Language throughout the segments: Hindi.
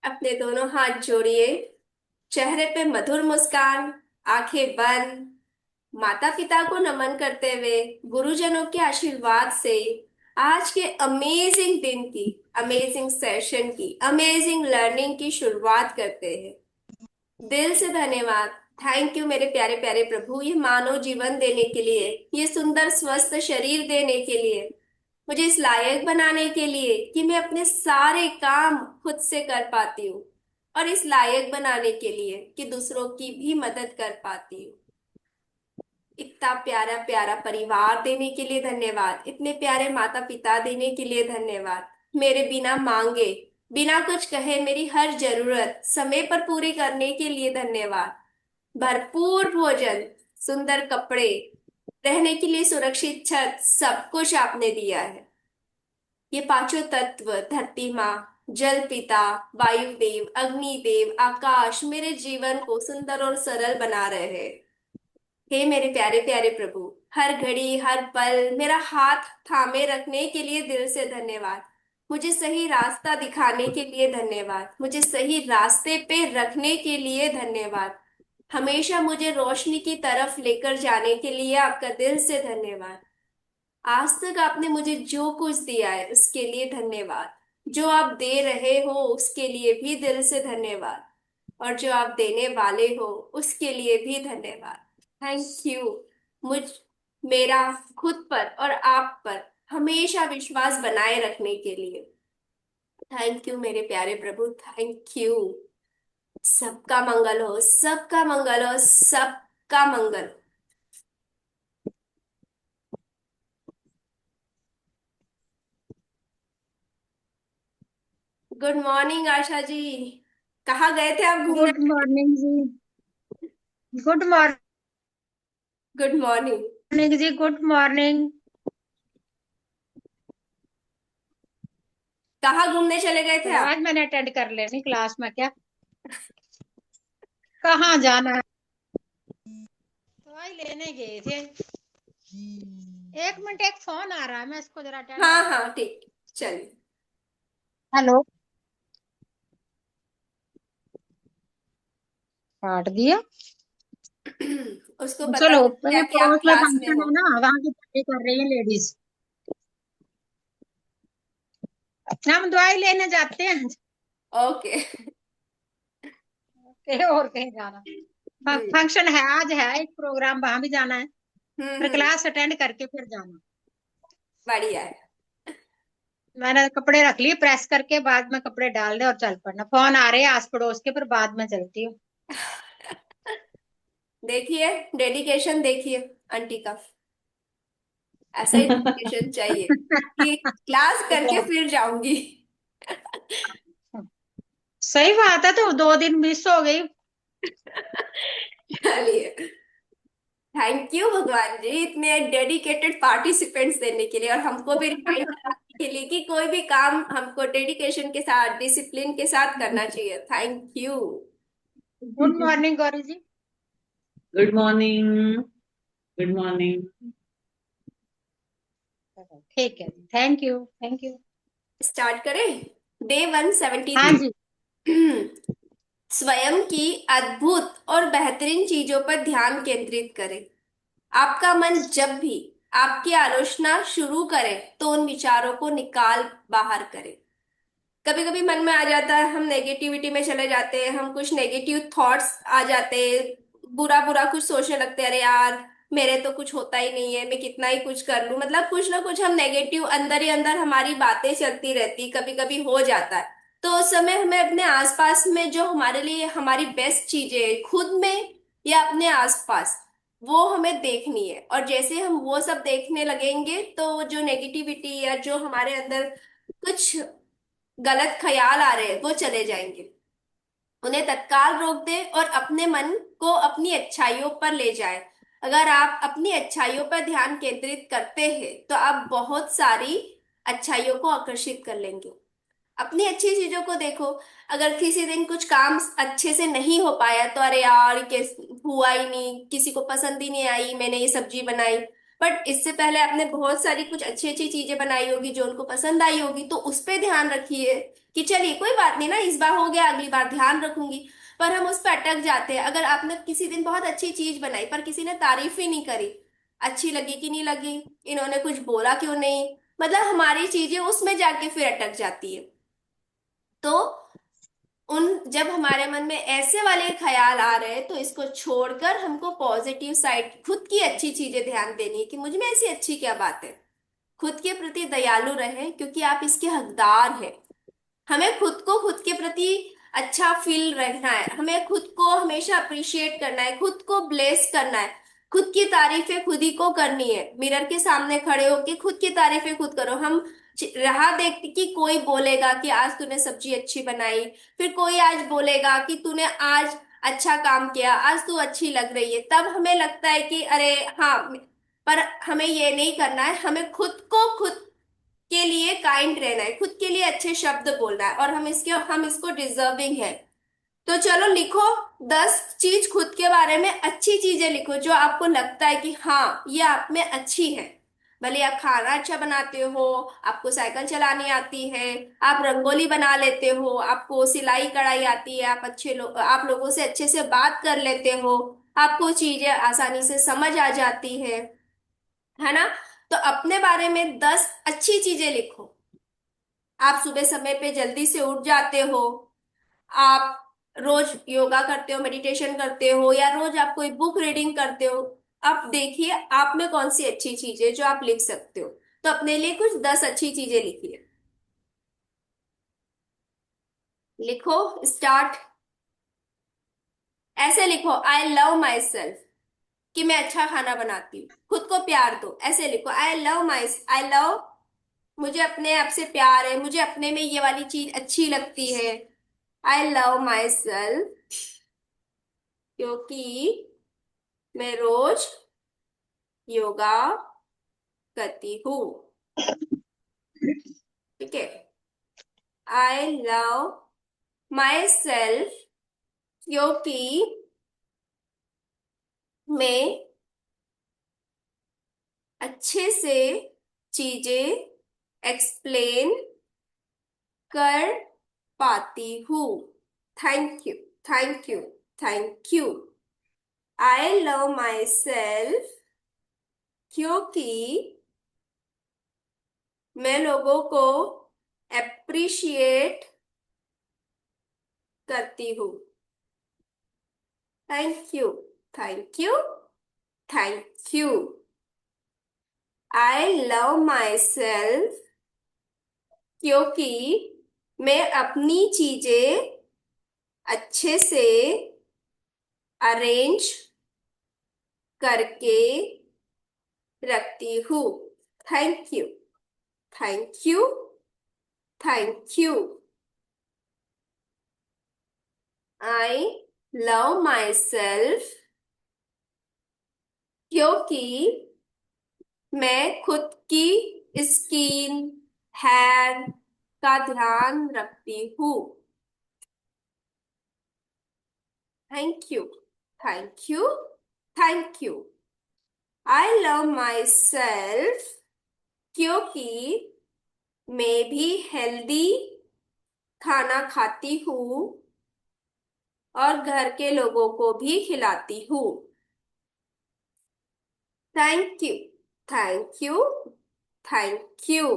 अपने दोनों हाथ जोड़िए, चेहरे पे मधुर मुस्कान, आंखें बंद। माता पिता को नमन करते हुए, गुरुजनों के आशीर्वाद से आज के अमेजिंग दिन की, अमेजिंग सेशन की, अमेजिंग लर्निंग की शुरुआत करते हैं। दिल से धन्यवाद। थैंक यू मेरे प्यारे प्यारे प्रभु, ये मानव जीवन देने के लिए, ये सुंदर स्वस्थ शरीर देने के लिए, मुझे इस लायक बनाने के लिए कि मैं अपने सारे काम खुद से कर पाती हूँ, और इस लायक बनाने के लिए कि दूसरों की भी मदद कर पाती हूँ। इतना प्यारा प्यारा परिवार देने के लिए धन्यवाद, इतने प्यारे माता पिता देने के लिए धन्यवाद। मेरे बिना मांगे, बिना कुछ कहे मेरी हर जरूरत समय पर पूरी करने के लिए धन्यवाद। भरपूर भोजन, सुंदर कपड़े, रहने के लिए सुरक्षित छत, सब कुछ आपने दिया है। ये पांचों तत्व, धरती माँ, जल पिता, वायुदेव, अग्निदेव, आकाश, मेरे जीवन को सुंदर और सरल बना रहे हैं। हे मेरे प्यारे प्यारे प्रभु, हर घड़ी हर पल मेरा हाथ थामे रखने के लिए दिल से धन्यवाद। मुझे सही रास्ता दिखाने के लिए धन्यवाद, मुझे सही रास्ते पे रखने के लिए धन्यवाद। हमेशा मुझे रोशनी की तरफ लेकर जाने के लिए आपका दिल से धन्यवाद। आज तक आपने मुझे जो कुछ दिया है उसके लिए धन्यवाद। जो आप दे रहे हो उसके लिए भी दिल से धन्यवाद, और जो आप देने वाले हो उसके लिए भी धन्यवाद। Thank you. मुझ मेरा खुद पर और आप पर हमेशा विश्वास बनाए रखने के लिए। थैंक यू मेरे प्यारे प्रभु, थैंक यू। सबका मंगल हो, सबका मंगल हो, सबका मंगल। Good morning Asha ji. कहाँ गए थे आप घूमने? गुड मॉर्निंग जी। Good good morning. मॉर्निंग जी। Good morning. कहाँ घूमने चले गए थे चलो आप? आज मैंने अटेंड कर लेनी क्लास में क्या। कहाँ जाना है। दवाई लेने गए थे। एक मिनट, एक फोन आ रहा है, मैं इसको जरा अटेंड हाँ कर हाँ लूं। ठीक, चलिए। हेलो। काट दिया। उसको पता चलो, चल गया मेरे कि आप पड़ोस में क्लास में फंक्शन हो। है ना, वहां की तैयारी कर रही है लेडीज। हम दवाई लेने जाते हैं। ओके। कहीं और कहीं जाना। फंक्शन है, आज है एक प्रोग्राम, वहां भी जाना है। फिर हम्म। क्लास अटेंड करके फिर जाना। बढ़िया है। मैंने कपड़े रख लिए प्रेस करके, बाद में कपड़े डाल दे और चल पड़ना। फोन आ रहे हैं आस पड़ोस के, फिर बाद में चलती हूँ। देखिए, डेडिकेशन देखिए आंटी का। ऐसा ही डेडिकेशन चाहिए कि क्लास करके फिर जाऊंगी। सही बात है, तो 2 दिन मिस हो गई। चलिए। थैंक यू भगवान जी, इतने डेडिकेटेड पार्टिसिपेंट्स देने के लिए, और हमको भी रिमाइंड कराने के लिए कि कोई भी काम हमको डेडिकेशन के साथ, डिसिप्लिन के साथ करना चाहिए। Thank you. Good morning Gauri ji. Good morning. Good morning. ठीक है जी, thank you thank you. Start करें। डे वन सेवेंटी हाँ थ्री जी। स्वयं की अद्भुत और बेहतरीन चीजों पर ध्यान केंद्रित करें। आपका मन जब भी आपकी आलोचना शुरू करे तो उन विचारों को निकाल बाहर करें। कभी कभी मन में आ जाता है, हम नेगेटिविटी में चले जाते हैं, हम कुछ नेगेटिव थॉट्स आ जाते हैं, बुरा बुरा कुछ सोचने लगते हैं, अरे यार मेरे तो कुछ होता ही नहीं है, मैं कितना ही कुछ कर लूं, मतलब कुछ ना कुछ हम नेगेटिव अंदर ही अंदर हमारी बातें चलती रहती, कभी कभी हो जाता है। तो उस समय हमें अपने आसपास में जो हमारे लिए हमारी बेस्ट चीजें हैं, खुद में या अपने आसपास, वो हमें देखनी है। और जैसे हम वो सब देखने लगेंगे तो जो नेगेटिविटी या जो हमारे अंदर कुछ गलत ख्याल आ रहे हैं वो चले जाएंगे। उन्हें तत्काल रोक दे और अपने मन को अपनी अच्छाइयों पर ले जाए। अगर आप अपनी अच्छाइयों पर ध्यान केंद्रित करते हैं तो आप बहुत सारी अच्छाइयों को आकर्षित कर लेंगे। अपनी अच्छी चीजों को देखो। अगर किसी दिन कुछ काम अच्छे से नहीं हो पाया तो अरे यार कैस हुआ ही नहीं, किसी को पसंद ही नहीं आई मैंने ये सब्जी बनाई। बट इससे पहले आपने बहुत सारी कुछ अच्छी अच्छी चीजें बनाई होगी जो उनको पसंद आई होगी, तो उस पे ध्यान रखिए कि चलिए कोई बात नहीं ना, इस बार हो गया, अगली बार ध्यान रखूंगी। पर हम उस पर अटक जाते हैं। अगर आपने किसी दिन बहुत अच्छी चीज बनाई पर किसी ने तारीफ ही नहीं करी, अच्छी लगी कि नहीं लगी, इन्होंने कुछ बोला क्यों नहीं, मतलब हमारी चीजें उसमें जाके फिर अटक जाती है। तो उन जब हमारे मन में ऐसे वाले ख्याल आ रहे हैं तो इसको छोड़कर हमको पॉजिटिव साइड, खुद की अच्छी चीजें ध्यान देनी है कि मुझ में ऐसी अच्छी क्या बात है। खुद के प्रति दयालु रहें क्योंकि आप इसके हकदार हैं। हमें खुद को खुद के प्रति अच्छा फील रखना है, हमें खुद को हमेशा अप्रिशिएट करना है, खुद को ब्लेस करना है। खुद की तारीफें खुद ही को करनी है। मिरर के सामने खड़े होके खुद की तारीफें खुद करो। हम राह देखते कि कोई बोलेगा कि आज तूने सब्जी अच्छी बनाई, फिर कोई आज बोलेगा कि तूने आज अच्छा काम किया, आज तू अच्छी लग रही है, तब हमें लगता है कि अरे हाँ। पर हमें ये नहीं करना है, हमें खुद को खुद के लिए काइंड रहना है, खुद के लिए अच्छे शब्द बोलना है, और हम इसको डिजर्विंग है। तो चलो लिखो, 10 चीज खुद के बारे में अच्छी चीजें लिखो जो आपको लगता है कि हाँ ये आप में अच्छी है। भले आप खाना अच्छा बनाते हो, आपको साइकिल चलानी आती है, आप रंगोली बना लेते हो, आपको सिलाई कढ़ाई आती है, आप लोगों से अच्छे से बात कर लेते हो, आपको चीजें आसानी से समझ आ जाती है ना। तो अपने बारे में 10 अच्छी चीजें लिखो। आप सुबह समय पे जल्दी से उठ जाते हो, आप रोज योगा करते हो, मेडिटेशन करते हो, या रोज आप कोई बुक रीडिंग करते हो। अब देखिए आप में कौन सी अच्छी चीज है जो आप लिख सकते हो। तो अपने लिए कुछ 10 अच्छी चीजें लिखिए। लिखो, स्टार्ट। ऐसे लिखो, आई लव माई सेल्फ, कि मैं अच्छा खाना बनाती हूँ, खुद को प्यार दो। ऐसे लिखो, आई लव, मुझे अपने आप से प्यार है, मुझे अपने में ये वाली चीज अच्छी लगती है। आई लव माई सेल्फ क्योंकि मैं रोज योगा करती हूँ। ठीक है। आई लव माई सेल्फ क्योंकि मैं अच्छे से चीजें एक्सप्लेन कर पाती हूँ। Thank you, thank you, thank you. I love my self क्योंकि मैं लोगों को अप्रिशिएट करती हूँ। Thank you, thank you, thank you. I love my self क्योंकि मैं अपनी चीजें अच्छे से अरेंज करके रखती हूँ। Thank you, thank you, thank you. I love my self क्योंकि मैं खुद की स्किन, हेयर का ध्यान रखती हूँ। Thank you, thank you, thank you. I love my self क्योंकि मैं भी हेल्दी खाना खाती हूँ और घर के लोगों को भी खिलाती हूँ। Thank you, thank you, thank you.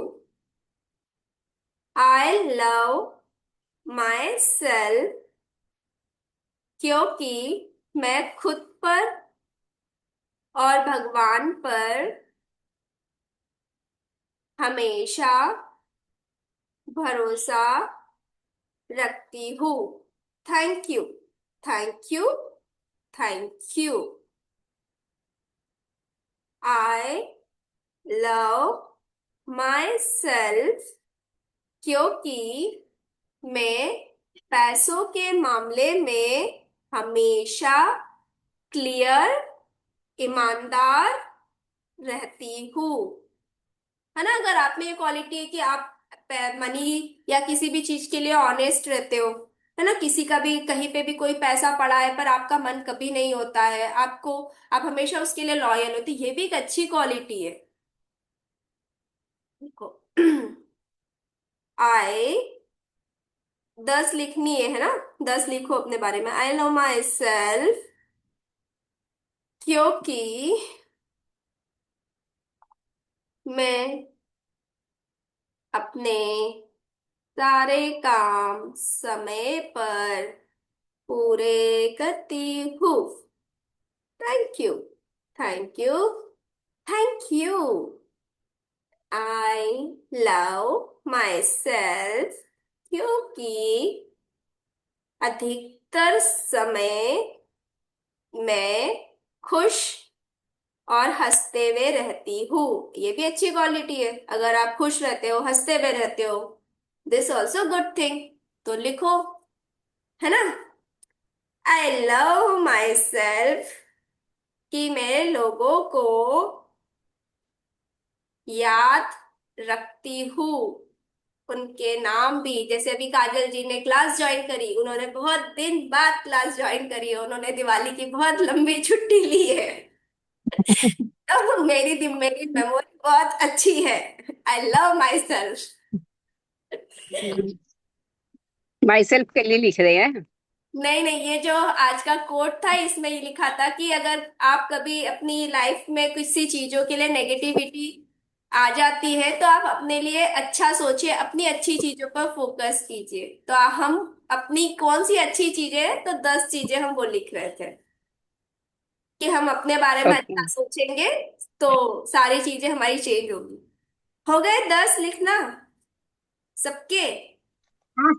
I love my self क्योंकि मैं खुद पर और भगवान पर हमेशा भरोसा रखती हूँ। Thank you, thank you, thank you. I love my self क्योंकि मैं पैसों के मामले में हमेशा क्लियर, ईमानदार रहती हूँ। है ना। अगर आप में ये क्वालिटी है कि आप मनी या किसी भी चीज के लिए ऑनेस्ट रहते हो, है ना, किसी का भी कहीं पे भी कोई पैसा पड़ा है पर आपका मन कभी नहीं होता है, आप हमेशा उसके लिए लॉयल होती, ये भी एक अच्छी क्वालिटी है। देखो, आई 10 लिखनी है ना? 10 लिखो अपने बारे में। आई लव माई सेल्फ क्योंकि मैं अपने सारे काम समय पर पूरे करती हूँ। Thank you, thank you, thank you. I love my self क्योंकि अधिकतर समय मैं खुश और हंसते हुए रहती हूँ। ये भी अच्छी क्वालिटी है। अगर आप खुश रहते हो, हंसते हुए रहते हो, दिस ऑल्सो गुड थिंग। तो लिखो, है ना? आई लव माई सेल्फ कि मैं लोगों को याद रखती हूँ, उनके नाम भी। जैसे अभी काजल जी ने क्लास ज्वाइन करी, उन्होंने बहुत दिन बाद क्लास ज्वाइन करी है, उन्होंने दिवाली की बहुत लंबी छुट्टी ली है। तो मेरी मेमोरी बहुत अच्छी है। I love my self. My self के लिए लिख रहे हैं। नहीं नहीं, ये जो आज का कोट था इसमें ये लिखा था कि अगर आप कभी अपनी लाइफ में किसी चीजों के लिए नेगेटिविटी आ जाती है तो आप अपने लिए अच्छा सोचिए, अपनी अच्छी चीजों पर फोकस कीजिए। तो हम अपनी कौन सी अच्छी चीजें हैं, तो 10 चीजें हम वो लिख रहे थे कि हम अपने बारे में ओके। अच्छा सोचेंगे तो सारी चीजें हमारी चेंज होगी। हो गए 10 लिखना सबके? हाँ,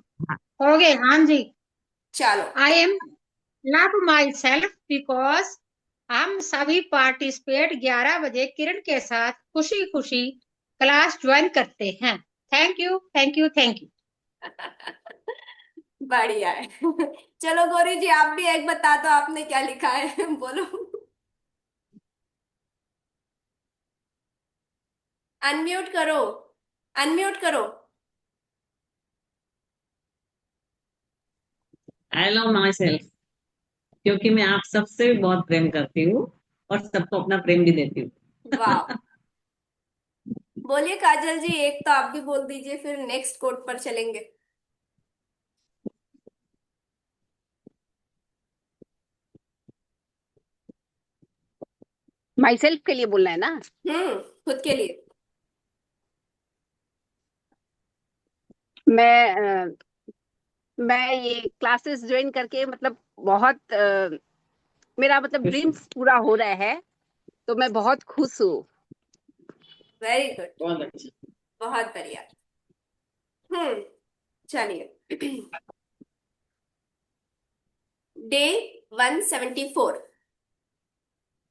हो गए, हाँ जी। चलो। I am love my self because हम सभी पार्टिसिपेट 11 बजे किरण के साथ खुशी खुशी क्लास ज्वाइन करते हैं। Thank you, thank you, thank you. बढ़िया है। चलो गौरी जी, आप भी एक बता दो, आपने क्या लिखा है? बोलो। अनम्यूट करो, अनम्यूट करो। आई लव माई सेल्फ क्योंकि मैं आप सबसे बहुत प्रेम करती हूँ और सबको अपना प्रेम भी देती हूँ। वाह। बोलिए काजल जी, एक तो आप भी बोल दीजिए, फिर नेक्स्ट कोड पर चलेंगे। माई सेल्फ के लिए बोलना है ना। खुद के लिए। मैं मैं ये क्लासेस ज्वाइन करके मतलब बहुत मेरा मतलब ड्रीम्स पूरा हो रहा है, तो मैं बहुत खुश हूँ। Very good. बहुत अच्छा। बहुत बढ़िया। चलिए। डे 174।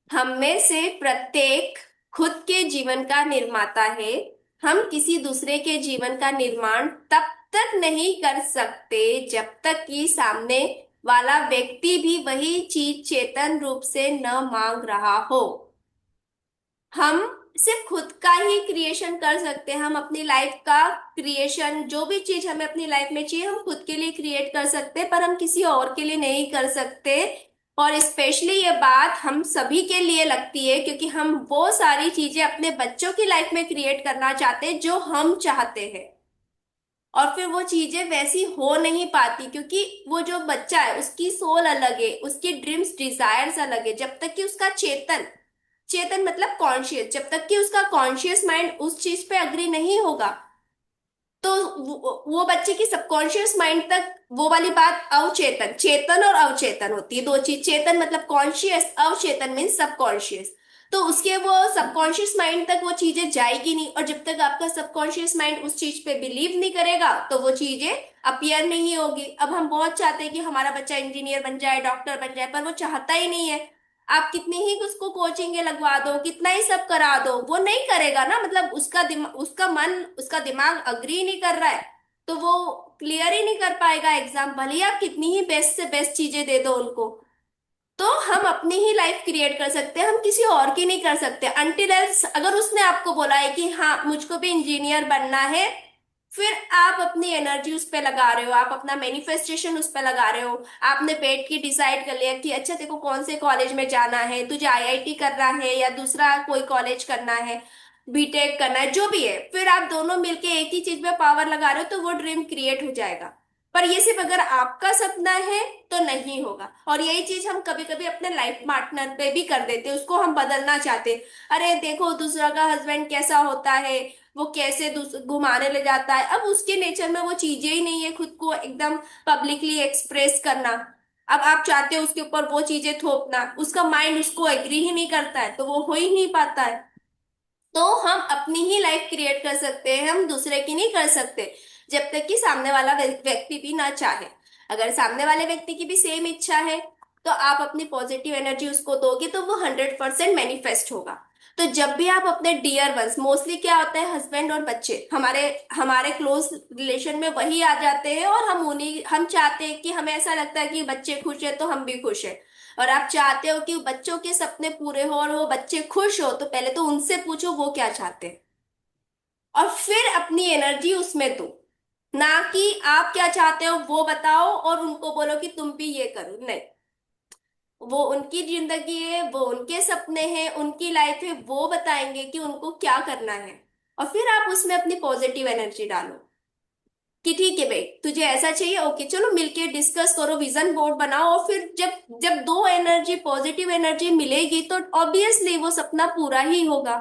हम में से प्रत्येक खुद के जीवन का निर्माता है। हम किसी दूसरे के जीवन का निर्माण तब तक नहीं कर सकते जब तक कि सामने वाला व्यक्ति भी वही चीज चेतन रूप से न मांग रहा हो। हम सिर्फ खुद का ही क्रिएशन कर सकते हैं। हम अपनी लाइफ का क्रिएशन, जो भी चीज हमें अपनी लाइफ में चाहिए, हम खुद के लिए क्रिएट कर सकते हैं, पर हम किसी और के लिए नहीं कर सकते। और स्पेशली ये बात हम सभी के लिए लगती है, क्योंकि हम वो सारी चीजें अपने बच्चों की लाइफ में क्रिएट करना चाहते हैं जो हम चाहते हैं। और फिर वो चीजें वैसी हो नहीं पाती, क्योंकि वो जो बच्चा है उसकी सोल अलग है, उसकी ड्रीम्स डिजायर्स अलग है। जब तक कि उसका चेतन, चेतन मतलब कॉन्शियस, जब तक कि उसका कॉन्शियस माइंड उस चीज पे अग्री नहीं होगा, तो वो बच्चे की सबकॉन्शियस माइंड तक वो वाली बात अवचेतन, चेतन और अवचेतन होती है दो चीज। चेतन मतलब कॉन्शियस, अवचेतन मीन्स सबकॉन्शियस। तो उसके वो सबकॉन्शियस माइंड तक वो चीजें जाएगी नहीं, और जब तक आपका सबकॉन्शियस माइंड उस चीज पे बिलीव नहीं करेगा तो वो चीजें अपियर नहीं होगी। अब हम बहुत चाहते हैं कि हमारा बच्चा इंजीनियर बन जाए, डॉक्टर बन जाए, पर वो चाहता ही नहीं है। आप कितनी ही उसको कोचिंग लगवा दो, कितना ही सब करा दो, वो नहीं करेगा ना। मतलब उसका दिमाग, उसका मन, उसका दिमाग अग्री नहीं कर रहा है, तो वो क्लियर ही नहीं कर पाएगा एग्जाम, भले ही आप कितनी ही बेस्ट से बेस्ट चीजें दे दो उनको। तो हम अपनी ही लाइफ क्रिएट कर सकते हैं, हम किसी और की नहीं कर सकते। अनटिल अगर उसने आपको बोला है कि हाँ मुझको भी इंजीनियर बनना है, फिर आप अपनी एनर्जी उस पे लगा रहे हो, आप अपना मैनिफेस्टेशन उस पे लगा रहे हो। आपने बैठ के डिसाइड कर लिया कि अच्छा देखो कौन से कॉलेज में जाना है, तुझे आईआईटी करना है या दूसरा कोई कॉलेज करना है, बीटेक करना है, जो भी है, फिर आप दोनों मिलके एक ही चीज पे पावर लगा रहे हो तो वो ड्रीम क्रिएट हो जाएगा। पर ये सिर्फ अगर आपका सपना है तो नहीं होगा। और यही चीज हम कभी कभी अपने लाइफ पार्टनर पे भी कर देते हैं, उसको हम बदलना चाहते हैं। अरे देखो दूसरा का हस्बैंड कैसा होता है, वो कैसे घुमाने ले जाता है, अब उसके नेचर में वो चीजें ही नहीं है खुद को एकदम पब्लिकली एक्सप्रेस करना। अब आप चाहते हो उसके ऊपर वो चीजें थोपना, उसका माइंड उसको एग्री ही नहीं करता है, तो वो हो ही नहीं पाता है। तो हम अपनी ही लाइफ क्रिएट कर सकते हैं, हम दूसरे की नहीं कर सकते, जब तक कि सामने वाला व्यक्ति भी ना चाहे। अगर सामने वाले व्यक्ति की भी सेम इच्छा है तो आप अपनी पॉजिटिव एनर्जी उसको दोगे तो वो 100% मैनिफेस्ट होगा। तो जब भी आप अपने डियर वंस, मोस्टली क्या होता है, हस्बैंड और बच्चे हमारे हमारे क्लोज रिलेशन में वही आ जाते हैं, और हम चाहते हैं कि हमें ऐसा लगता है कि बच्चे खुश है तो हम भी खुश है। और आप चाहते हो कि बच्चों के सपने पूरे हो और वो बच्चे खुश हो, तो पहले तो उनसे पूछो वो क्या चाहते हैं, और फिर अपनी एनर्जी उसमें दो। ना कि आप क्या चाहते हो वो बताओ और उनको बोलो कि तुम भी ये करो, नहीं। वो उनकी जिंदगी है, वो उनके सपने हैं, उनकी लाइफ है, वो बताएंगे कि उनको क्या करना है। और फिर आप उसमें अपनी पॉजिटिव एनर्जी डालो कि ठीक है भाई तुझे ऐसा चाहिए, ओके चलो मिलके डिस्कस करो, विजन बोर्ड बनाओ, और फिर जब जब दो एनर्जी, पॉजिटिव एनर्जी मिलेगी तो ऑब्वियसली वो सपना पूरा ही होगा।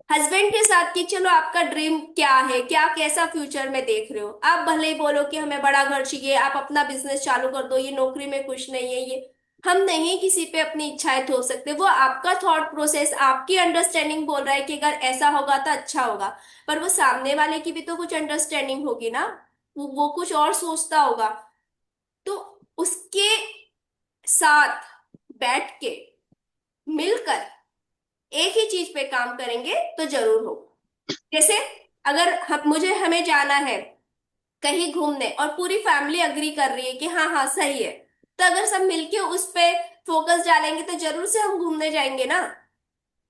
हस्बैंड के साथ कि चलो आपका ड्रीम क्या है, क्या कैसा फ्यूचर में देख रहे हो, आप भले ही बोलो कि हमें बड़ा घर चाहिए, आप अपना बिजनेस चालू कर दो, ये नौकरी में खुश नहीं है, ये हम नहीं किसी पे अपनी इच्छाएं थोप सकते। वो आपका थॉट प्रोसेस, आपकी अंडरस्टैंडिंग बोल रहा है कि अगर ऐसा होगा तो अच्छा होगा, पर वो सामने वाले की भी तो कुछ अंडरस्टैंडिंग होगी ना, वो कुछ और सोचता होगा। तो उसके साथ बैठ के मिलकर एक ही चीज पे काम करेंगे तो जरूर हो। जैसे अगर हमें जाना है कहीं घूमने और पूरी फैमिली अग्री कर रही है कि हाँ हाँ सही है, तो अगर सब मिलके उस पे फोकस डालेंगे तो जरूर से हम घूमने जाएंगे ना।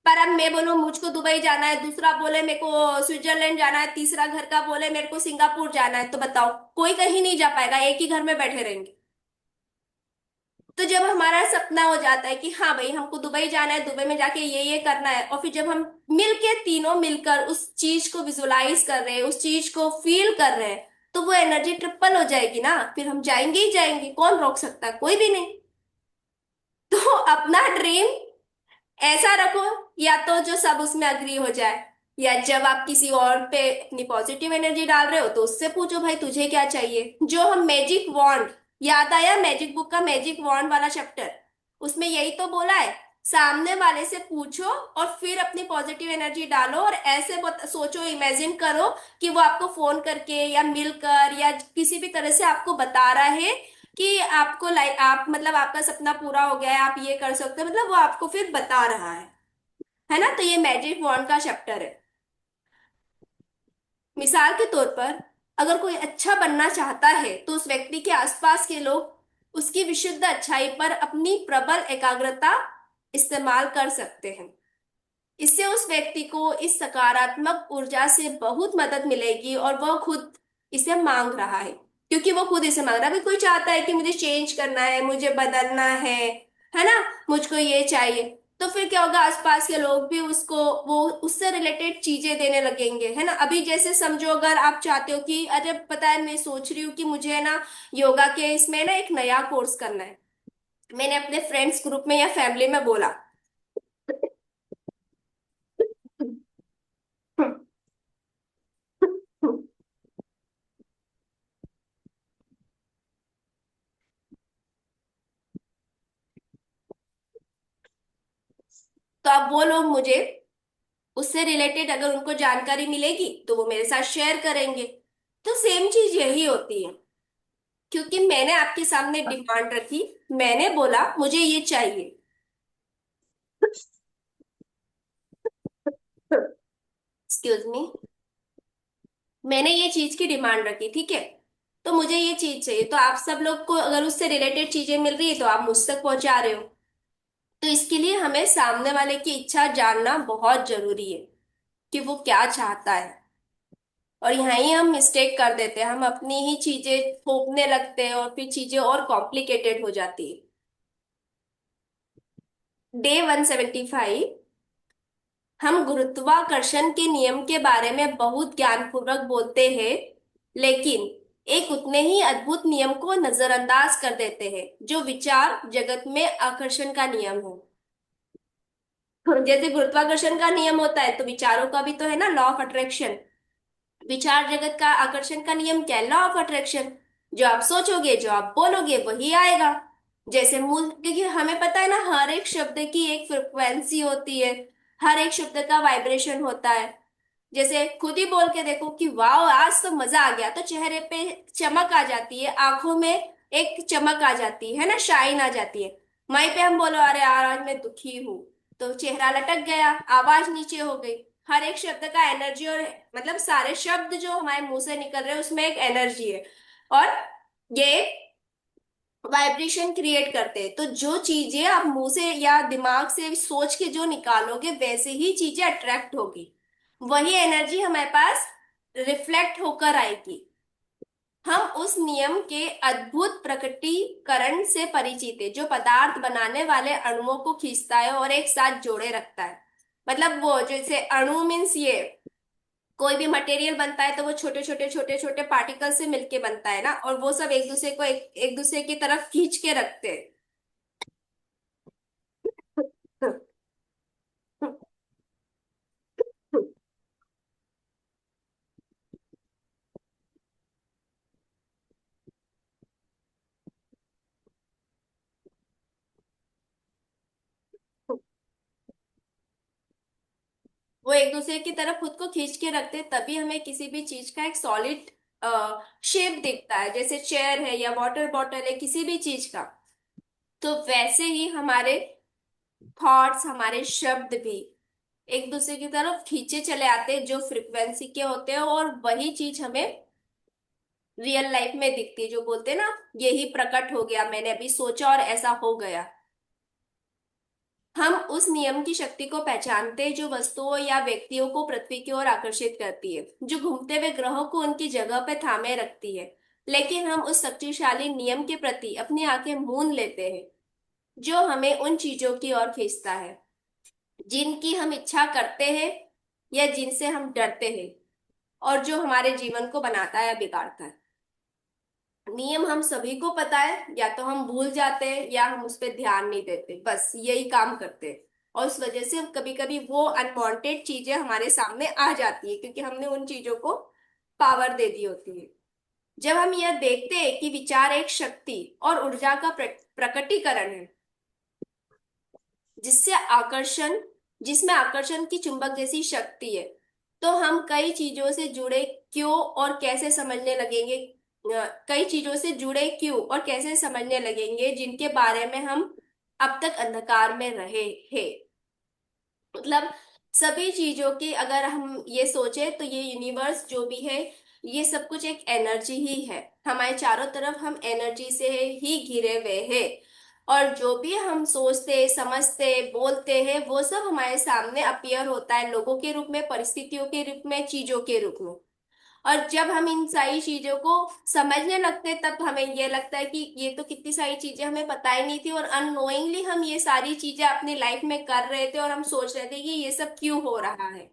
पर अब मैं बोलूं मुझको दुबई जाना है, दूसरा बोले मेरे को स्विट्जरलैंड जाना है, तीसरा घर का बोले मेरे को सिंगापुर जाना है, तो बताओ कोई कहीं नहीं जा पाएगा, एक ही घर में बैठे रहेंगे। तो जब हमारा सपना हो जाता है कि हाँ भाई हमको दुबई जाना है, दुबई में जाके ये करना है, और फिर जब हम मिलके तीनों मिलकर उस चीज को विजुलाइज कर रहे हैं, उस चीज को फील कर रहे हैं, तो वो एनर्जी ट्रिपल हो जाएगी ना, फिर हम जाएंगे ही जाएंगे, कौन रोक सकता है, कोई भी नहीं। तो अपना ड्रीम ऐसा रखो, या तो जो सब उसमें अग्री हो जाए, या जब आप किसी और पे अपनी पॉजिटिव एनर्जी डाल रहे हो तो उससे पूछो भाई तुझे क्या चाहिए। जो हम मैजिक वॉन्ड, याद आया मैजिक बुक का मैजिक वॉन्ड वाला चैप्टर, उसमें यही तो बोला है, सामने वाले से पूछो और फिर अपनी पॉजिटिव एनर्जी डालो, और ऐसे सोचो, इमेजिन करो कि वो आपको फोन करके या मिलकर या किसी भी तरह से आपको बता रहा है कि आपको लाइक आप मतलब आपका सपना पूरा हो गया है, आप ये कर सकते हो, मतलब वो आपको फिर बता रहा है ना। तो ये मैजिक वॉन्ड का चैप्टर है। मिसाल के तौर पर अगर कोई अच्छा बनना चाहता है तो उस व्यक्ति के आसपास के लोग उसकी विशुद्ध अच्छाई पर अपनी प्रबल एकाग्रता इस्तेमाल कर सकते हैं। इससे उस व्यक्ति को इस सकारात्मक ऊर्जा से बहुत मदद मिलेगी, और वह खुद इसे मांग रहा है, क्योंकि वो खुद इसे मांग रहा है। अभी कोई चाहता है कि मुझे चेंज करना है, मुझे बदलना है ना, मुझको ये चाहिए, तो फिर क्या होगा, आसपास के लोग भी उसको वो उससे रिलेटेड चीजें देने लगेंगे, है ना। अभी जैसे समझो अगर आप चाहते हो कि अरे पता है मैं सोच रही हूँ कि मुझे ना योगा के इसमें ना एक नया कोर्स करना है, मैंने अपने फ्रेंड्स ग्रुप में या फैमिली में बोला, तो अब वो लोग मुझे उससे रिलेटेड अगर उनको जानकारी मिलेगी तो वो मेरे साथ शेयर करेंगे। तो सेम चीज यही होती है, क्योंकि मैंने आपके सामने डिमांड रखी, मैंने बोला मुझे ये चाहिए, एक्सक्यूज मी, मैंने ये चीज की डिमांड रखी, ठीक है, तो मुझे ये चीज चाहिए, तो आप सब लोग को अगर उससे रिलेटेड चीजें मिल रही है तो आप मुझ तक पहुंचा रहे हो। तो इसके लिए हमें सामने वाले की इच्छा जानना बहुत जरूरी है कि वो क्या चाहता है। और यहाँ ही हम मिस्टेक कर देते हैं, हम अपनी ही चीजें थोपने लगते हैं और फिर चीजें और कॉम्प्लिकेटेड हो जाती है। डे 175, हम गुरुत्वाकर्षण के नियम के बारे में बहुत ज्ञानपूर्वक बोलते हैं, लेकिन एक उतने ही अद्भुत नियम को नजरअंदाज कर देते हैं जो विचार जगत में आकर्षण का नियम है। जैसे गुरुत्वाकर्षण का नियम होता है, तो विचारों का भी तो है ना, लॉ ऑफ अट्रैक्शन। विचार जगत का आकर्षण का नियम क्या है? Law of attraction. जो आप सोचोगे, जो आप बोलोगे, वही आएगा। जैसे मूल, क्योंकि हमें पता है ना, हर एक शब्द की एक फ्रिक्वेंसी होती है, हर एक शब्द का वाइब्रेशन होता है। जैसे खुद ही बोल के देखो कि वाह आज तो मजा आ गया, तो चेहरे पे चमक आ जाती है, आंखों में एक चमक आ जाती है ना, शाइन आ जाती है। वहीं पे हम बोलो अरे यार आज मैं दुखी हूँ, तो चेहरा लटक गया, आवाज नीचे हो गई। हर एक शब्द का एनर्जी, और मतलब सारे शब्द जो हमारे मुंह से निकल रहे हैं उसमें एक एनर्जी है, और ये वाइब्रेशन क्रिएट करते हैं। तो जो चीजें आप मुंह से या दिमाग से सोच के जो निकालोगे, वैसे ही चीजें अट्रैक्ट होगी, वही एनर्जी हमारे पास रिफ्लेक्ट होकर आएगी। हम उस नियम के अद्भुत प्रकटीकरण से परिचित है, जो पदार्थ बनाने वाले अणुओं को खींचता है और एक साथ जोड़े रखता है। मतलब वो जैसे अणु मीन्स ये, कोई भी मटेरियल बनता है तो वो छोटे छोटे छोटे छोटे पार्टिकल से मिलके बनता है ना, और वो सब एक दूसरे को एक दूसरे की तरफ खींच के रखते हैं। वो एक दूसरे की तरफ खुद को खींच के रखते हैं, तभी हमें किसी भी चीज का एक सॉलिड शेप दिखता है। जैसे चेयर है या वाटर बॉटल है, किसी भी चीज का। तो वैसे ही हमारे थॉट्स, हमारे शब्द भी एक दूसरे की तरफ खींचे चले आते हैं, जो फ्रिक्वेंसी के होते हैं, और वही चीज हमें रियल लाइफ में दिखती है। जो बोलते हैं ना, यही प्रकट हो गया, मैंने अभी सोचा और ऐसा हो गया। हम उस नियम की शक्ति को पहचानते हैं जो वस्तुओं या व्यक्तियों को पृथ्वी की ओर आकर्षित करती है, जो घूमते हुए ग्रहों को उनकी जगह पर थामे रखती है। लेकिन हम उस शक्तिशाली नियम के प्रति अपनी आंखें मूंद लेते हैं, जो हमें उन चीजों की ओर खींचता है जिनकी हम इच्छा करते हैं या जिनसे हम डरते हैं, और जो हमारे जीवन को बनाता है या बिगाड़ता है। नियम हम सभी को पता है, या तो हम भूल जाते हैं या हम उस पर ध्यान नहीं देते, बस यही काम करते हैं। और उस वजह से कभी कभी वो अनवांटेड चीजें हमारे सामने आ जाती है, क्योंकि हमने उन चीजों को पावर दे दी होती है। जब हम यह देखते हैं कि विचार एक शक्ति और ऊर्जा का प्रकटीकरण है, जिससे आकर्षण जिसमें आकर्षण की चुंबक जैसी शक्ति है, तो हम कई चीजों से जुड़े क्यों और कैसे समझने लगेंगे। कई चीजों से जुड़े क्यों और कैसे समझने लगेंगे जिनके बारे में हम अब तक अंधकार में रहे हैं। मतलब सभी चीजों की अगर हम ये सोचे, तो ये यूनिवर्स जो भी है, ये सब कुछ एक एनर्जी ही है। हमारे चारों तरफ हम एनर्जी से ही घिरे हुए हैं, और जो भी हम सोचते, समझते, बोलते हैं, वो सब हमारे सामने अपीयर होता है, लोगों के रूप में, परिस्थितियों के रूप में, चीजों के रूप में। और जब हम इन सारी चीजों को समझने लगते हैं, तब हमें ये लगता है कि ये तो कितनी सारी चीजें हमें पता ही नहीं थी, और अननोइंगली हम ये सारी चीजें अपनी लाइफ में कर रहे थे, और हम सोच रहे थे कि ये सब क्यों हो रहा है।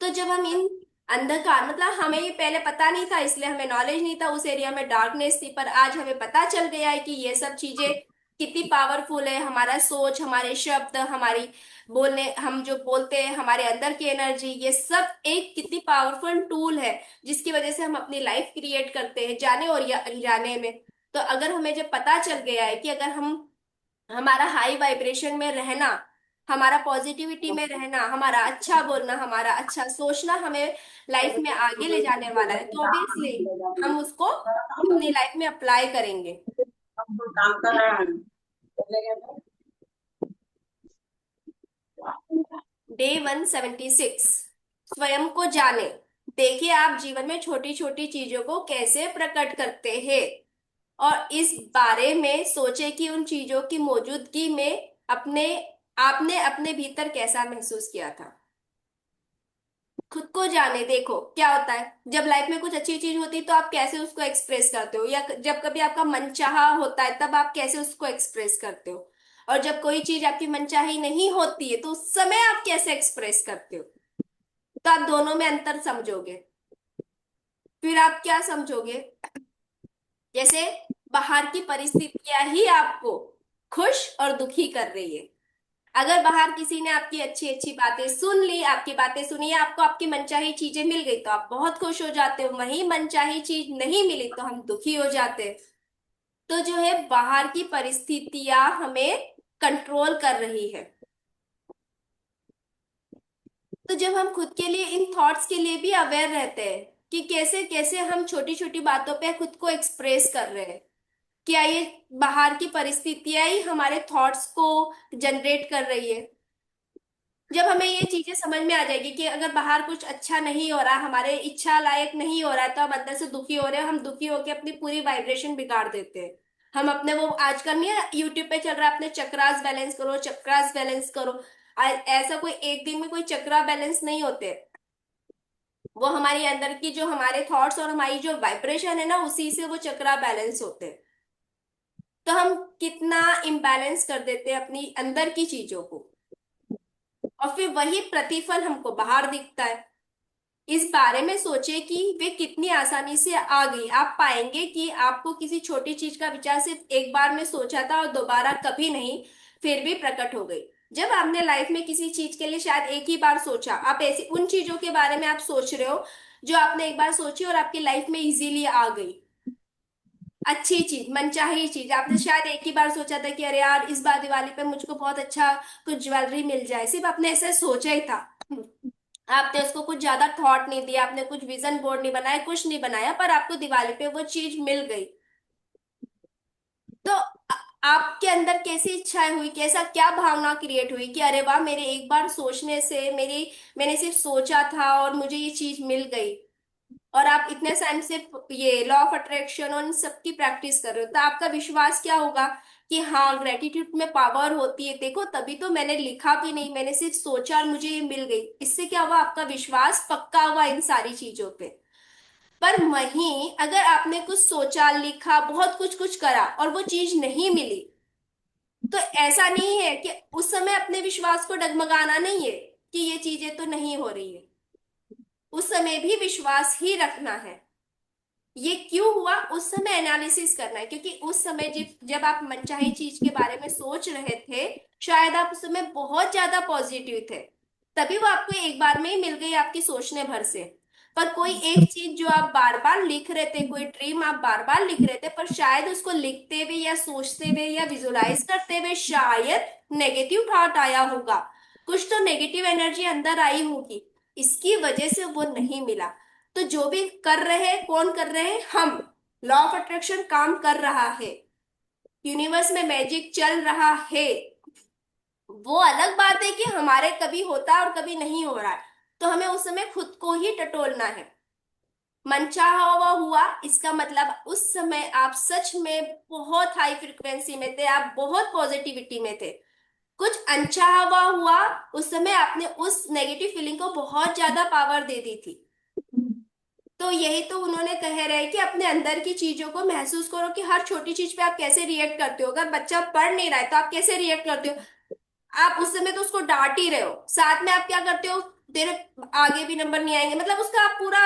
तो जब हम इन अंधकार, मतलब हमें ये पहले पता नहीं था, इसलिए हमें नॉलेज नहीं था, उस एरिया में डार्कनेस थी, पर आज हमें पता चल गया है कि ये सब चीजें कितनी पावरफुल है। हमारा सोच, हमारे शब्द, हमारी बोलने, हम जो बोलते हैं, हमारे अंदर की एनर्जी, ये सब एक कितनी पावरफुल टूल है, जिसकी वजह से हम अपनी लाइफ क्रिएट करते हैं, जाने और या अनजाने में। तो अगर हमें जब पता चल गया है कि अगर हम हमारा हाई वाइब्रेशन में रहना, हमारा पॉजिटिविटी में रहना, हमारा अच्छा बोलना, हमारा अच्छा सोचना हमें लाइफ में आगे ले जाने वाला है, तो ऑब्वियसली हम उसको अपनी लाइफ में अप्लाई करेंगे। डे 176, स्वयं को जाने। देखिए आप जीवन में छोटी छोटी चीजों को कैसे प्रकट करते हैं, और इस बारे में सोचे कि उन चीजों की मौजूदगी में अपने आपने अपने भीतर कैसा महसूस किया था। खुद को जाने। देखो क्या होता है, जब लाइफ में कुछ अच्छी चीज होती है तो आप कैसे उसको एक्सप्रेस करते हो, या जब कभी आपका मनचाहा होता है तब आप कैसे उसको एक्सप्रेस करते हो, और जब कोई चीज आपकी मनचाही नहीं होती है तो उस समय आप कैसे एक्सप्रेस करते हो। तो आप दोनों में अंतर समझोगे। फिर आप क्या समझोगे जैसे बाहर की परिस्थितियां ही आपको खुश और दुखी कर रही है। अगर बाहर किसी ने आपकी अच्छी अच्छी बातें सुन ली, आपकी बातें सुनी, या आपको आपकी मनचाही चीजें मिल गई तो आप बहुत खुश हो जाते हो, वहीं मनचाही चीज नहीं मिली तो हम दुखी हो जाते हैं। तो जो है बाहर की परिस्थितियां हमें कंट्रोल कर रही है। तो जब हम खुद के लिए इन थॉट्स के लिए भी अवेयर रहते हैं कि कैसे कैसे हम छोटी छोटी बातों पे खुद को एक्सप्रेस कर रहे हैं, क्या ये बाहर की परिस्थितियां ही हमारे थॉट्स को जनरेट कर रही है। जब हमें ये चीजें समझ में आ जाएगी कि अगर बाहर कुछ अच्छा नहीं हो रहा, हमारे इच्छा लायक नहीं हो रहा है, तो हम अंदर से दुखी हो रहे हैं, हम दुखी होकर अपनी पूरी वाइब्रेशन बिगाड़ देते हैं। हम अपने वो आजकल नहीं है यूट्यूब पे चल रहा है, अपने चक्रास बैलेंस करो, चक्रास बैलेंस करो। ऐसा कोई एक दिन में कोई चक्रा बैलेंस नहीं होते। वो हमारी अंदर की जो हमारे थॉट्स और हमारी जो वाइब्रेशन है ना, उसी से वो चक्रा बैलेंस होते हैं। तो हम कितना इम्बैलेंस कर देते हैं अपनी अंदर की चीजों को, और फिर वही प्रतिफल हमको बाहर दिखता है। इस बारे में सोचे कि वे कितनी आसानी से आ गई। आप पाएंगे कि आपको किसी छोटी चीज का विचार सिर्फ एक बार में सोचा था और दोबारा कभी नहीं, फिर भी प्रकट हो गई। जब आपने लाइफ में किसी चीज के लिए शायद एक ही बार सोचा, आप ऐसी उन चीजों के बारे में आप सोच रहे हो जो आपने एक बार सोची और आपकी लाइफ में इजीली आ गई। अच्छी चीज, मनचाही चीज, आपने शायद एक ही बार सोचा था कि अरे यार इस बार दिवाली पे मुझको बहुत अच्छा कुछ ज्वेलरी मिल जाए, सिर्फ आपने ऐसा सोचा ही था। आपने उसको कुछ ज्यादा थॉट नहीं दिया, आपने कुछ विजन बोर्ड नहीं बनाया, कुछ नहीं बनाया, पर आपको दिवाली पे वो चीज मिल गई। तो आपके अंदर कैसी इच्छाएं हुई, कैसा क्या भावना क्रिएट हुई कि अरे वाह, मेरे एक बार सोचने से मैंने सिर्फ सोचा था और मुझे ये चीज मिल गई। और आप इतने टाइम से ये लॉ ऑफ अट्रैक्शन और इन सब की प्रैक्टिस कर रहे हो, तो आपका विश्वास क्या होगा कि हाँ, ग्रेटिट्यूड में पावर होती है। देखो, तभी तो मैंने लिखा भी नहीं, मैंने सिर्फ सोचा और मुझे ये मिल गई। इससे क्या हुआ, आपका विश्वास पक्का हुआ इन सारी चीजों पे। पर वहीं अगर आपने कुछ सोचा, लिखा, बहुत कुछ कुछ करा और वो चीज नहीं मिली, तो ऐसा नहीं है कि उस समय अपने विश्वास को डगमगाना नहीं है कि ये चीजें तो नहीं हो रही है। उस समय भी विश्वास ही रखना है। ये क्यों हुआ उस समय एनालिसिस करना है, क्योंकि उस समय जब आप मनचाही चीज के बारे में सोच रहे थे, शायद आप उस समय बहुत ज्यादा पॉजिटिव थे, तभी वो आपको एक बार में ही मिल गई आपकी सोचने भर से। पर कोई एक चीज जो आप बार बार लिख रहे थे, कोई ड्रीम आप बार बार लिख रहे थे, पर शायद उसको लिखते हुए या सोचते हुए या विजुलाइज करते हुए शायद नेगेटिव थॉट आया होगा, कुछ तो नेगेटिव एनर्जी अंदर आई होगी, इसकी वजह से वो नहीं मिला। तो जो भी कर रहे हैं, कौन कर रहे हैं, हम। लॉ ऑफ अट्रैक्शन काम कर रहा है, यूनिवर्स में मैजिक चल रहा है। वो अलग बात है कि हमारे कभी होता है और कभी नहीं हो रहा है, तो हमें उस समय खुद को ही टटोलना है। मनचाहा हुआ हुआ, इसका मतलब उस समय आप सच में बहुत हाई फ्रिक्वेंसी में थे, आप बहुत पॉजिटिविटी में थे। कुछ अनचाहा हुआ हुआ, उस समय आपने उस नेगेटिव फीलिंग को बहुत ज्यादा पावर दे दी थी। तो यही तो उन्होंने कह रहे हैं कि अपने अंदर की चीजों को महसूस करो कि हर छोटी चीज पे आप कैसे रिएक्ट करते हो। अगर बच्चा पढ़ नहीं रहा है तो आप कैसे रिएक्ट करते हो, आप उस समय तो उसको डांट ही रहे हो, साथ में आप क्या करते हो, तेरे आगे भी नंबर नहीं आएंगे, मतलब उसका आप पूरा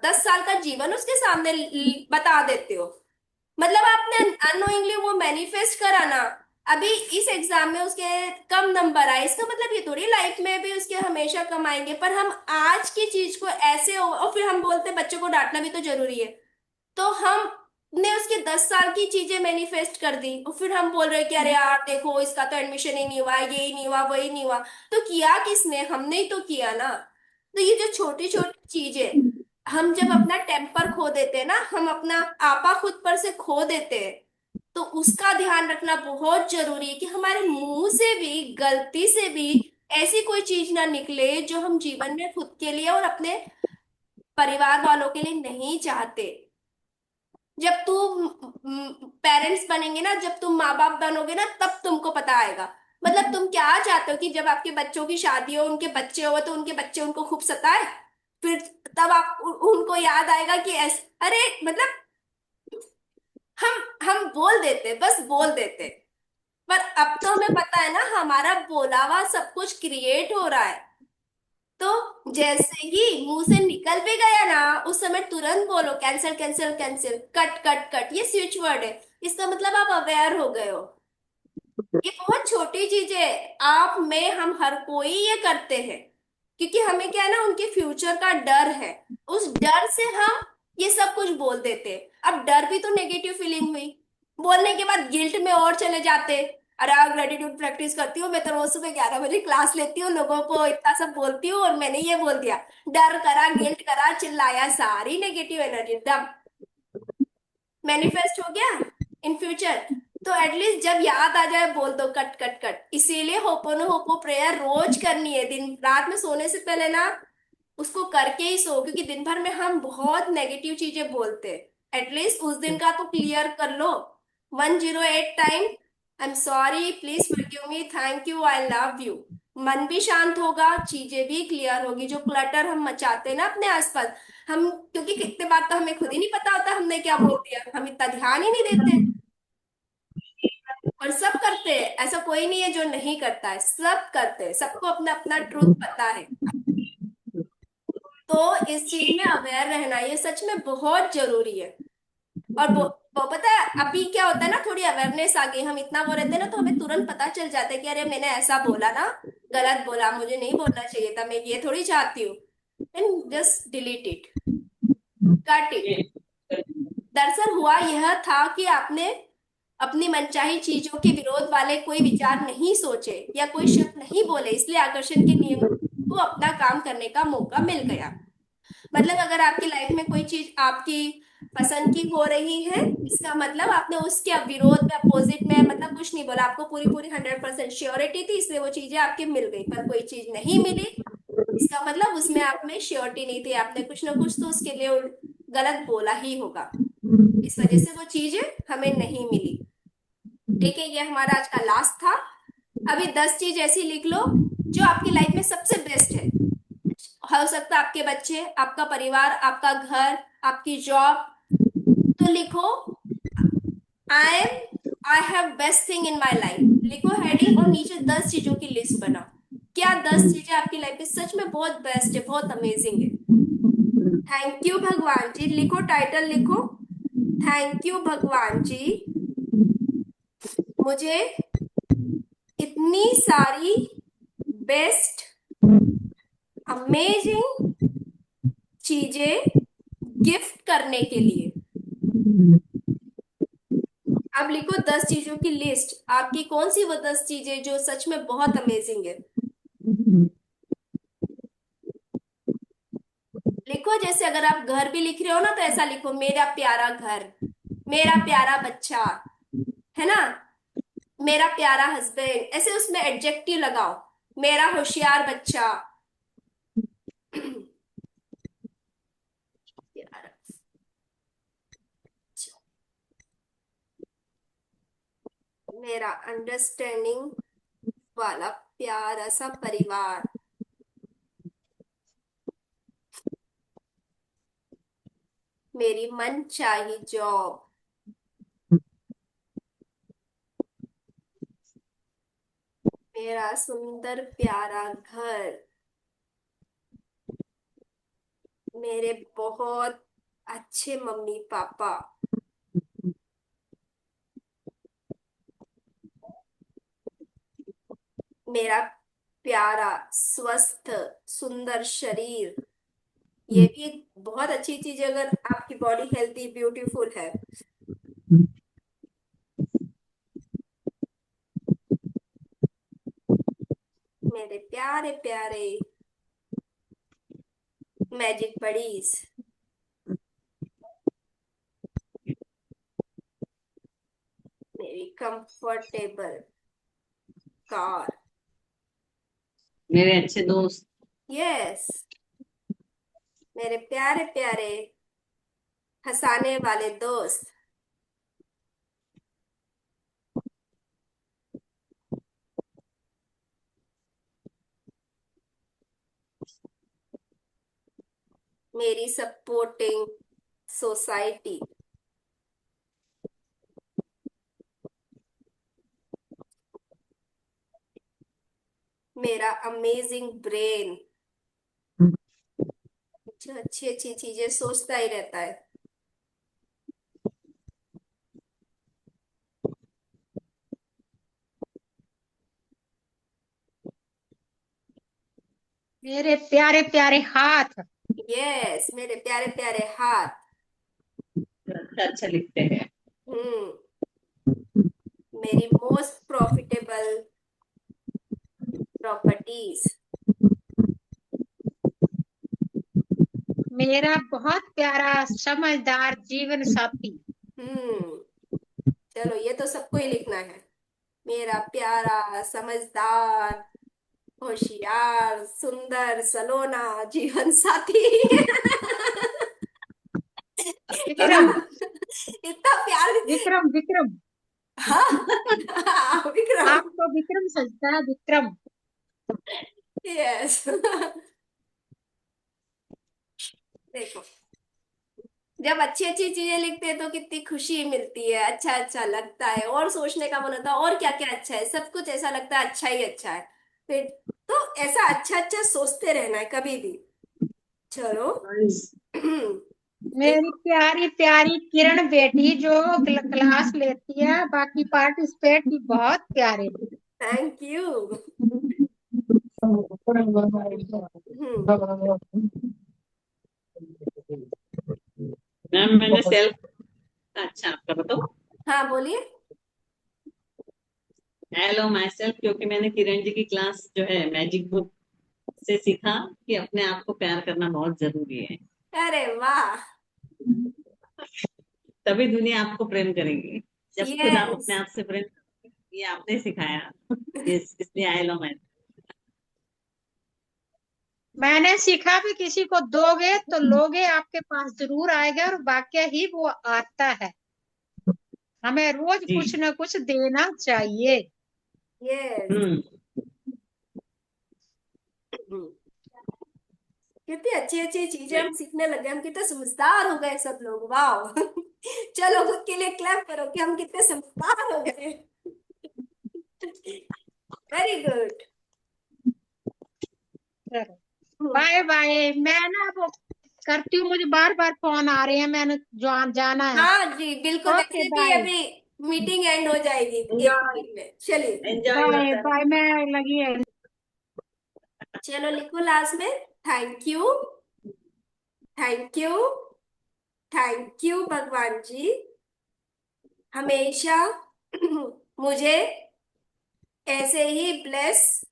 10 साल का जीवन उसके सामने बता देते हो। मतलब आपने अननोइंगली वो मैनिफेस्ट करा ना। अभी इस एग्जाम में उसके कम नंबर आए, इसका मतलब ये थोड़ी लाइफ में भी उसके हमेशा कम आएंगे। पर हम आज की चीज को ऐसे और फिर हम बोलते हैं बच्चों को डांटना भी तो जरूरी है। तो हमने उसके 10 साल की चीजें मैनिफेस्ट कर दी और फिर हम बोल रहे हैं कि अरे यार देखो, इसका तो एडमिशन ही नहीं हुआ, ये ही नहीं हुआ, वही नहीं हुआ। तो किया किसने, हमने ही तो किया ना। तो ये जो छोटी छोटी चीजें, हम जब अपना टेम्पर खो देते हैं ना, हम अपना आपा खुद पर से खो देते हैं, तो उसका ध्यान रखना बहुत जरूरी है कि हमारे मुंह से भी गलती से भी ऐसी कोई चीज ना निकले जो हम जीवन में खुद के लिए और अपने परिवार वालों के लिए नहीं चाहते। जब तुम पेरेंट्स बनेंगे ना, जब तुम माँ बाप बनोगे ना, तब तुमको पता आएगा। मतलब तुम क्या चाहते हो कि जब आपके बच्चों की शादी हो, उनके बच्चे हो, तो उनके बच्चे उनको खूब सताए, फिर तब आप उनको याद आएगा कि अरे मतलब हम बोल देते, बस बोल देते। पर अब तो हमें पता है ना, हमारा बोला हुआ सब कुछ क्रिएट हो रहा है। तो जैसे ही मुंह से निकल भी गया ना, उस समय तुरंत बोलो cancel cancel cancel, cut cut cut. ये स्विच वर्ड है, इसका मतलब आप अवेयर हो गए हो। ये बहुत छोटी चीज है, आप में हम हर कोई ये करते हैं, क्योंकि हमें क्या है ना, उनके फ्यूचर का डर है। उस डर से हम ये सब कुछ बोल देते हैं। अब डर भी तो नेगेटिव फीलिंग हुई, बोलने के बाद गिल्ट में और चले जाते। अरे ग्रेटिट्यूड प्रैक्टिस करती हूँ मैं तो, रोज सुबह 11 बजे क्लास लेती हूँ, लोगों को इतना सब बोलती हूँ और मैंने ये बोल दिया। डर करा, गिल्ट करा, चिल्लाया, सारी नेगेटिव एनर्जी दम मैनिफेस्ट हो गया इन फ्यूचर। तो एटलीस्ट जब याद आ जाए बोल दो कट कट कट। इसीलिए होपोनो होपो प्रेयर रोज करनी है, दिन रात में सोने से पहले ना उसको करके ही सो, क्योंकि दिन भर में हम बहुत नेगेटिव चीजें बोलते हैं। एटलीस्ट उस दिन का तो क्लियर कर लो 108 time, I am sorry, please forgive me, thank you, I love you. मन भी शांत होगा, चीजें भी क्लियर होगी। जो क्लटर हम मचाते हैं ना अपने आसपास, हम क्योंकि कितने बार तो हमें खुद ही नहीं पता होता हमने क्या बोल दिया, हम इतना ध्यान ही नहीं देते। और सब करते हैं, ऐसा कोई नहीं है जो नहीं करता है, सब करते हैं, सबको अपना अपना ट्रूथ पता है। तो इस चीज में अवेयर रहना ये सच में बहुत जरूरी है। और वो पता है अभी क्या होता है ना, थोड़ी अवेयरनेस आ गई, हम इतना वो रहते हैं ना, तो हमें तुरंत पता चल जाता है कि अरे मैंने ऐसा बोला ना, गलत बोला, मुझे नहीं बोलना चाहिए था, मैं ये थोड़ी चाहती हूँ। And just delete it, cut it. दरअसल हुआ यह था कि आपने अपनी मनचाही चीजों के विरोध वाले कोई विचार नहीं सोचे या कोई शब्द नहीं बोले, इसलिए आकर्षण के नियम को अपना काम करने का मौका मिल गया। मतलब अगर आपकी लाइफ में कोई चीज आपकी पसंद की हो रही है, इसका मतलब आपने उसके विरोध में, अपोजिट में, मतलब कुछ नहीं बोला, आपको पूरी पूरी 100% श्योरिटी थी, इसलिए वो चीजें आपकी मिल गई। पर कोई चीज नहीं मिली, इसका मतलब उसमें आप में श्योरिटी नहीं थी, आपने कुछ ना कुछ तो उसके लिए गलत बोला ही होगा, इस वजह से वो चीजें हमें नहीं मिली। ठीक है, ये हमारा आज का लास्ट था। अभी 10 चीज ऐसी लिख लो जो आपकी लाइफ में सबसे बेस्ट है। हो सकता है आपके बच्चे, आपका परिवार, आपका घर, आपकी जॉब। तो लिखो I am, I have best thing in my life, लिखो हेडिंग, और नीचे 10 चीजों की लिस्ट बनाओ। क्या 10 चीजें आपकी लाइफ में सच में बहुत बेस्ट है, बहुत अमेजिंग है। थैंक यू भगवान जी, लिखो टाइटल, लिखो थैंक यू भगवान जी, मुझे इतनी सारी बेस्ट अमेजिंग चीजें गिफ्ट करने के लिए। अब लिखो 10 चीजों की लिस्ट, आपकी कौन सी वो 10 चीजें जो सच में बहुत अमेजिंग है। लिखो, जैसे अगर आप घर भी लिख रहे हो ना, तो ऐसा लिखो मेरा प्यारा घर, मेरा प्यारा बच्चा, है ना, मेरा प्यारा हस्बैंड, ऐसे उसमें एडजेक्टिव लगाओ, मेरा होशियार बच्चा। प्यारा बच्चा, मेरा अंडरस्टैंडिंग वाला प्यारा सा परिवार, मेरी मनचाही जॉब, मेरा सुंदर प्यारा घर, मेरे बहुत अच्छे मम्मी पापा, मेरा प्यारा स्वस्थ सुंदर शरीर। ये भी एक बहुत अच्छी चीज है अगर आपकी बॉडी हेल्थी ब्यूटीफुल है। मेरे प्यारे प्यारे मैजिक बडीज, मेरी कंफर्टेबल कार, मेरे अच्छे दोस्त, यस, मेरे प्यारे प्यारे हंसाने वाले दोस्त, मेरी सपोर्टिंग सोसाइटी, मेरा अमेजिंग ब्रेन, जो अच्छी अच्छी चीजें सोचता ही रहता है। मेरे प्यारे प्यारे हाथ। यस, मेरे प्यारे प्यारे हाथ। अच्छा अच्छा लिखते हैं। हम्म। मेरी मोस्ट प्रॉफिटेबल प्रॉपर्टीज। मेरा बहुत प्यारा समझदार जीवन साथी। हम्म। चलो, ये तो सबको ही लिखना है। मेरा प्यारा, समझदार, होशियार, सुंदर, सलोना जीवन साथी। इतना विक्रम। इतना प्यार। विक्रम विक्रम। हाँ। हाँ, विक्रम। आपको विक्रम सजता है, विक्रम। यस। देखो, जब अच्छी अच्छी चीजें लिखते हैं तो कितनी खुशी मिलती है, अच्छा अच्छा लगता है, और सोचने का मन होता है और क्या क्या अच्छा है, सब कुछ ऐसा लगता है अच्छा ही अच्छा है। फिर तो ऐसा अच्छा अच्छा सोचते रहना है कभी भी। चलो। मेरी देखो। प्यारी प्यारी किरण बेटी जो क्लास लेती है, बाकी पार्टिसिपेट भी बहुत प्यारे। Thank you. हम्म। मैम मैंने सेल्फ। अच्छा आपका बताओ। हाँ, बोलिए। हेलो माई सेल्फ, क्योंकि मैंने किरण जी की क्लास जो है मैजिक बुक से सीखा कि अपने आप को प्यार करना बहुत जरूरी है। अरे वाह। तभी दुनिया आपको प्रेम करेगी। जब खुद आप यस। अपने आप से प्रेम करोगे, ये आपने सिखाया। इसलिए आई लव माई। मैंने सीखा भी, किसी को दोगे तो लोगे, आपके पास जरूर आएगा, और वाकई ही वो आता है। हमें रोज जी। कुछ न कुछ देना चाहिए। यस। हम्म। कितनी अच्छी अच्छी चीजें हम सीखने लगे, हम कितने समझदार हो गए सब लोग, वाह। चलो, खुद के लिए क्लैप करो कि हम कितने समझदार हो गए। Very good. Bye bye. मैं ना अब करती हूँ, मुझे बार बार फोन आ रहे हैं, मैंने जाना है। हाँ जी, बिल्कुल, ओके वैसे भी बाय। अभी मीटिंग एंड हो जाएगी एक एंजॉय। मिनट में, चलिए। Enjoy your by self. Bye, मैं लगी है। चलो, लिखो लास्ट में। Thank you. Thank you. Thank you भगवान जी, हमेशा मुझे ऐसे ही ब्लेस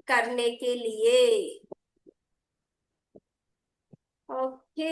करने के लिए। ओके।